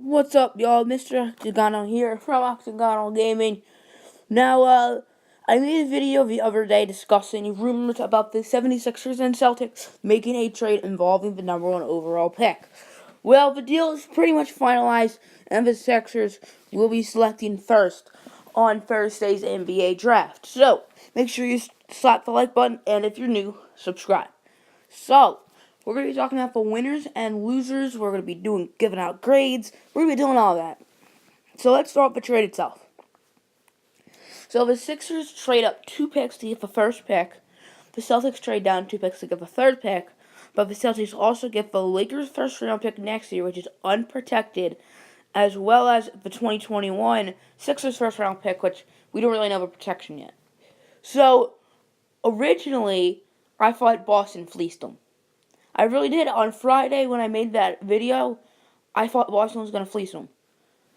What's up, y'all? Mr. Octagonal here from Octagonal Gaming. Now, I made a video the other day discussing rumors about the 76ers and Celtics making a trade involving the number one overall pick. Well, the deal is pretty much finalized, and the Sixers will be selecting first on Thursday's NBA draft. So, make sure you slap the like button, and if you're new, subscribe. So, we're going to be talking about the winners and losers. We're going to be giving out grades. We're going to be doing all that. So let's start with the trade itself. So the Sixers trade up 2 picks to get the first pick. The Celtics trade down 2 picks to get the third pick. But the Celtics also get the Lakers' first round pick next year, which is unprotected, as well as the 2021 Sixers first round pick, which we don't really know the protection yet. So, originally, I thought Boston fleeced them. I really did. On Friday, when I made that video, I thought Boston was going to fleece them.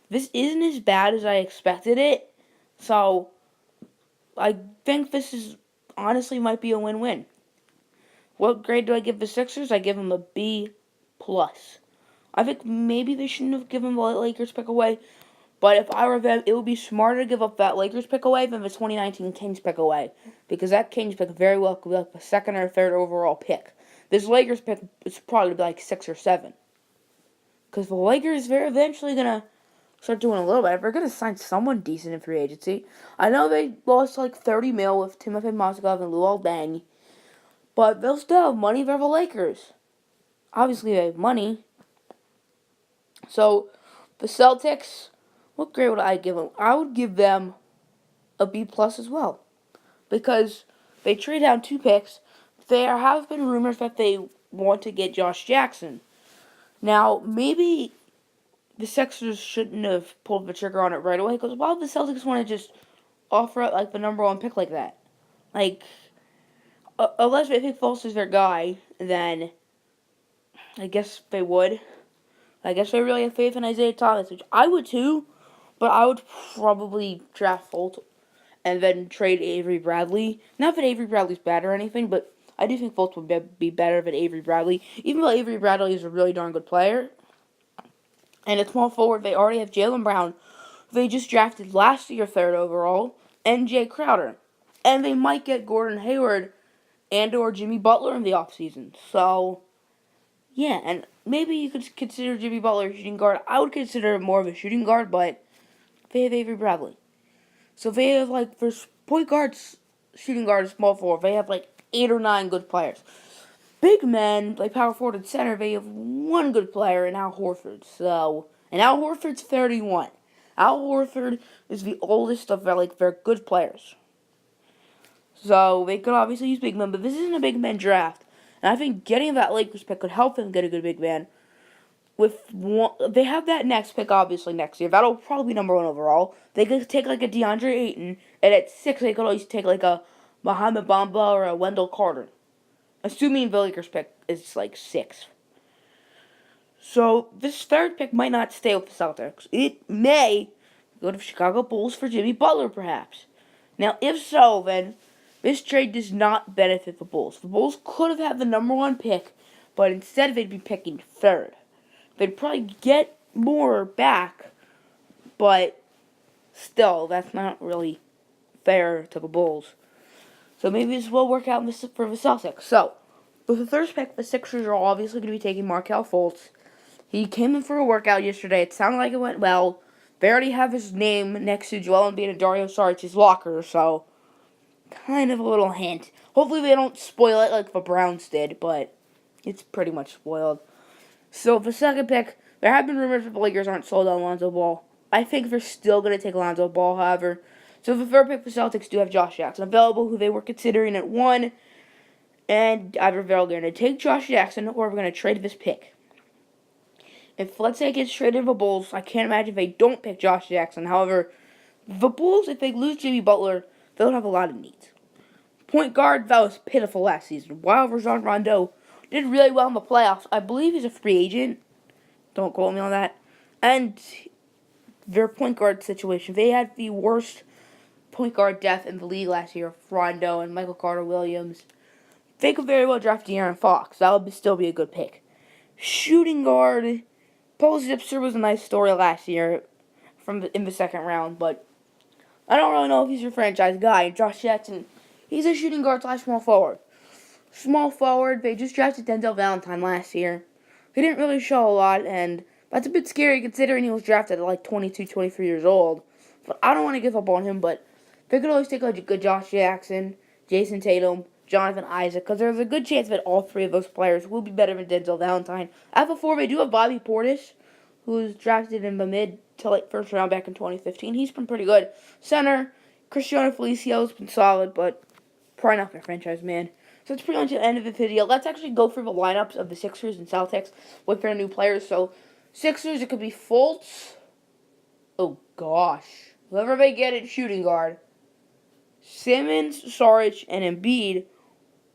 This isn't as bad as I expected it, so I think this is honestly might be a win-win. What grade do I give the Sixers? I give them a B+. I think maybe they shouldn't have given the Lakers pick away, but if I were them, it would be smarter to give up that Lakers pick away than the 2019 Kings pick away, because that Kings pick very well could be like the second or third overall pick. This Lakers pick is probably like 6 or 7. Because the Lakers, they're eventually going to start doing a little bit. They're going to sign someone decent in free agency. I know they lost like 30 mil with Timothy Mozgov and Luol Deng, but they'll still have money. They're the Lakers. Obviously, they have money. So, the Celtics, what grade would I give them? I would give them a B+ as well. Because they trade down 2 picks. There have been rumors that they want to get Josh Jackson. Now, maybe the Sixers shouldn't have pulled the trigger on it right away, because why would the Celtics want to just offer up like the number 1 pick like that? Like, unless they think Fultz is their guy, then I guess they would. I guess they really have faith in Isaiah Thomas, which I would too, but I would probably draft Fultz and then trade Avery Bradley. Not that Avery Bradley's bad or anything, but I do think Fultz would be better than Avery Bradley, even though Avery Bradley is a really darn good player. And at small forward, they already have Jaylen Brown. They just drafted last year 3rd overall, and Jay Crowder. And they might get Gordon Hayward and or Jimmy Butler in the offseason. So, yeah, and maybe you could consider Jimmy Butler a shooting guard. I would consider him more of a shooting guard, but they have Avery Bradley. So they have, like, for point guards, shooting guard, and small forward, they have, like, 8 or 9 good players. Big men, like power forward and center, they have 1 good player in Al Horford. So, and Al Horford's 31. Al Horford is the oldest of their good players. So, they could obviously use big men, but this isn't a big man draft. And I think getting that Lakers pick could help them get a good big man. They have that next pick, obviously, next year. That'll probably be number 1 overall. They could take, like, a DeAndre Ayton, and at 6, they could always take, like, a Mohamed Bamba or a Wendell Carter. Assuming the Lakers pick is, like, 6. So, this 3rd pick might not stay with the Celtics. It may go to the Chicago Bulls for Jimmy Butler, perhaps. Now, if so, then this trade does not benefit the Bulls. The Bulls could have had the number 1 pick, but instead they'd be picking 3rd. They'd probably get more back, but still, that's not really fair to the Bulls. So maybe this will work out for the Celtics. So, with the 3rd pick, the Sixers are obviously going to be taking Markelle Fultz. He came in for a workout yesterday. It sounded like it went well. They already have his name next to Joel Embiid and Dario Saric's locker, so kind of a little hint. Hopefully they don't spoil it like the Browns did, but it's pretty much spoiled. So, the 2nd pick, there have been rumors that the Lakers aren't sold on Lonzo Ball. I think they're still going to take Lonzo Ball, however. So, the 3rd pick, the Celtics do have Josh Jackson available, who they were considering at 1. And either they're going to take Josh Jackson or we're going to trade this pick. If, let's say, it gets traded to the Bulls, I can't imagine they don't pick Josh Jackson. However, the Bulls, if they lose Jimmy Butler, they'll have a lot of needs. Point guard, that was pitiful last season. While Rajon Rondo did really well in the playoffs, I believe he's a free agent. Don't quote me on that. And their point guard situation, they had the worst point guard depth in the league last year. Rondo and Michael Carter-Williams. They could very well draft De'Aaron Fox. That would still be a good pick. Shooting guard, Paul Zipser was a nice story last year in the second round, but I don't really know if he's your franchise guy. Josh Jackson, he's a shooting guard slash small forward. Small forward, they just drafted Denzel Valentine last year. He didn't really show a lot, and that's a bit scary considering he was drafted at like 22, 23 years old. But I don't want to give up on him, but they could always take a good Josh Jackson, Jason Tatum, Jonathan Isaac, because there's a good chance that all three of those players will be better than Denzel Valentine. At the 4, they do have Bobby Portis, who was drafted in the mid to late first round back in 2015. He's been pretty good. Center, Cristiano Felicio's been solid, but probably not their franchise man. So that's pretty much the end of the video. Let's actually go through the lineups of the Sixers and Celtics with their new players. So, Sixers, it could be Fultz. Oh, gosh. Whoever they get at shooting guard. Simmons, Saric, and Embiid.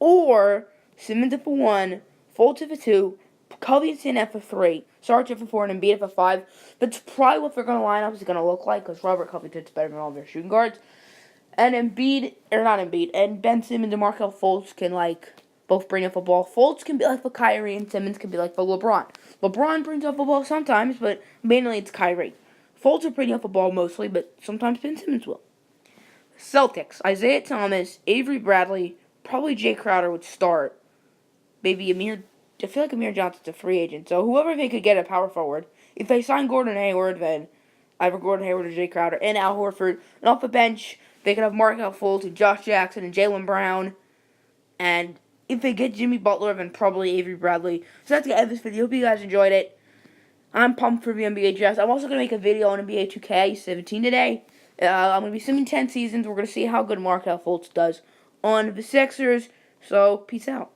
Or Simmons at the 1, Fultz at the 2, Covington at the 3, Saric at the 4, and Embiid at the 5. That's probably what they're going to line up is going to look like because Robert Covington's better than all their shooting guards. And and Ben Simmons and Markelle Fultz can, both bring up the ball. Fultz can be like the Kyrie, and Simmons can be like the LeBron. LeBron brings up the ball sometimes, but mainly it's Kyrie. Fultz will bring up the ball mostly, but sometimes Ben Simmons will. Celtics, Isaiah Thomas, Avery Bradley, probably Jay Crowder would start. Maybe I feel like Amir Johnson's a free agent, so whoever they could get at power forward. If they sign Gordon Hayward, then either Gordon Hayward or Jay Crowder, and Al Horford. And off the bench, they could have Markelle Fultz and Josh Jackson and Jaylen Brown. And if they get Jimmy Butler, then probably Avery Bradley. So that's going to end this video. Hope you guys enjoyed it. I'm pumped for the NBA draft. I'm also going to make a video on NBA 2K17 today. I'm going to be simming 10 seasons. We're going to see how good Markelle Fultz does on the Sixers. So, peace out.